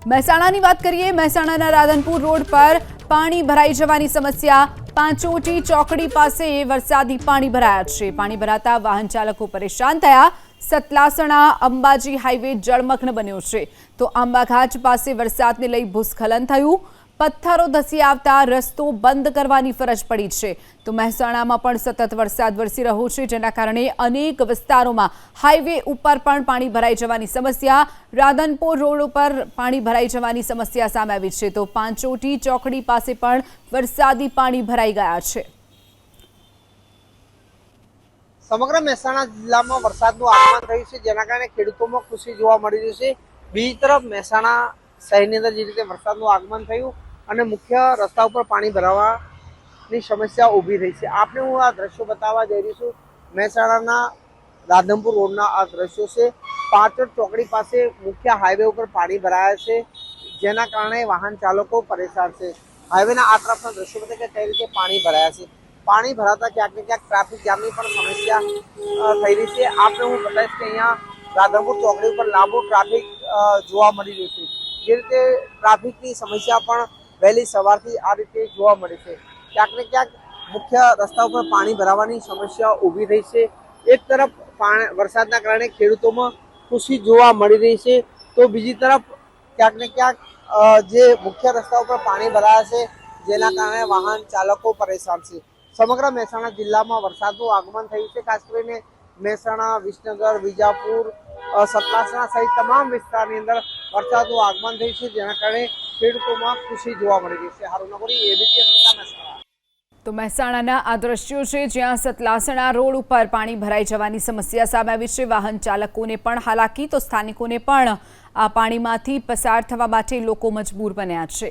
મહેસાણાની વાત કરીએ। મહેસાણાના રાધનપુર રોડ પર પાણી ભરાઈ જવાની સમસ્યા। પાંચોટી ચોકડી પાસે વરસાદી પાણી ભરાયા છે। પાણી ભરાતા વાહન ચાલકો પરેશાન થયા। સતલાસણા અંબાજી હાઈવે જળમગ્ન બન્યો છે તો આંબાઘાટ પાસે વરસાદને લઈ ભૂસ્ખલન થયું। પથ્થરો ધસી આવતા રસ્તો બંધ કરવાની ફરજ પડી છે તો મહેસાણામાં પણ સતત વરસાદ વરસી રહ્યો છે જેના કારણે અનેક વિસ્તારોમાં હાઈવે ઉપર પણ પાણી ભરાઈ જવાની સમસ્યા। રાધનપુર રોડ ઉપર પાણી ભરાઈ જવાની સમસ્યા સામે આવી છે તો પાંચોટી ચોકડી પાસે પણ વરસાદી પાણી ભરાઈ ગયા છે। સમગ્ર મહેસાણા જિલ્લામાં વરસાદનું આગમન થયું છે જેના કારણે ખેડૂતોમાં ખુશી જોવા મળી રહી છે। બીજી તરફ મહેસાણા શહેરની અંદર જે રીતે વરસાદનું આગમન થયું અને મુખ્ય રસ્તા ઉપર પાણી ભરાવાની સમસ્યા ઊભી રહી છે। આપને હું આ દ્રશ્યો બતાવવા જઈ રહી છું। મહેસાણાના રાધનપુર રોડના આ દ્રશ્યો છે। પાંચોટ ચોકડી પાસે મુખ્ય હાઈવે ઉપર પાણી ભરાયા છે જેના કારણે વાહન ચાલકો પરેશાન છે। હાઈવેના આ તરફના દ્રશ્યો બતાવે કે કઈ રીતે પાણી ભરાયા છે। પાણી ભરાતા ક્યાંક ને ક્યાંક ટ્રાફિક જામની પણ સમસ્યા થઈ રહી છે। આપને હું બતાવીશ કે અહીંયા રાધનપુર ચોકડી ઉપર લાંબુ ટ્રાફિક જોવા મળી રહ્યું છે। જે રીતે ટ્રાફિકની સમસ્યા પણ વહેલી સવારથી આ રીતે જોવા મળે છે। ક્યાંક ને ક્યાંક મુખ્ય રસ્તા ઉપર પાણી ભરાવાની સમસ્યા ઊભી થઈ છે। એક તરફ વરસાદના કારણે ખેડૂતોમાં ખુશી જોવા મળી રહી છે તો બીજી તરફ ક્યાંક ને ક્યાંક જે મુખ્ય રસ્તા ઉપર પાણી ભરાયા છે જેના કારણે વાહન ચાલકો પરેશાન છે। સમગ્ર મહેસાણા જિલ્લામાં વરસાદનું આગમન થયું છે। ખાસ કરીને મહેસાણા, વિસનગર, વિજાપુર, સતલાસણા સહિત તમામ વિસ્તારની અંદર વરસાદનું આગમન થયું છે જેના કારણે ખેડૂતોમાં ખુશી જોવા મળી રહી છે। હારૂન નગોરી, એબીપી મહેસાણા। તો મહેસાણાના આ દ્રશ્યો છે જ્યાં સતલાસણા રોડ ઉપર પાણી ભરાઈ જવાની સમસ્યા સામે આવી છે। વાહન ચાલકોને પણ હાલાકી તો સ્થાનિકોને પણ આ પાણીમાંથી પસાર થવા માટે લોકો મજબૂર બન્યા છે।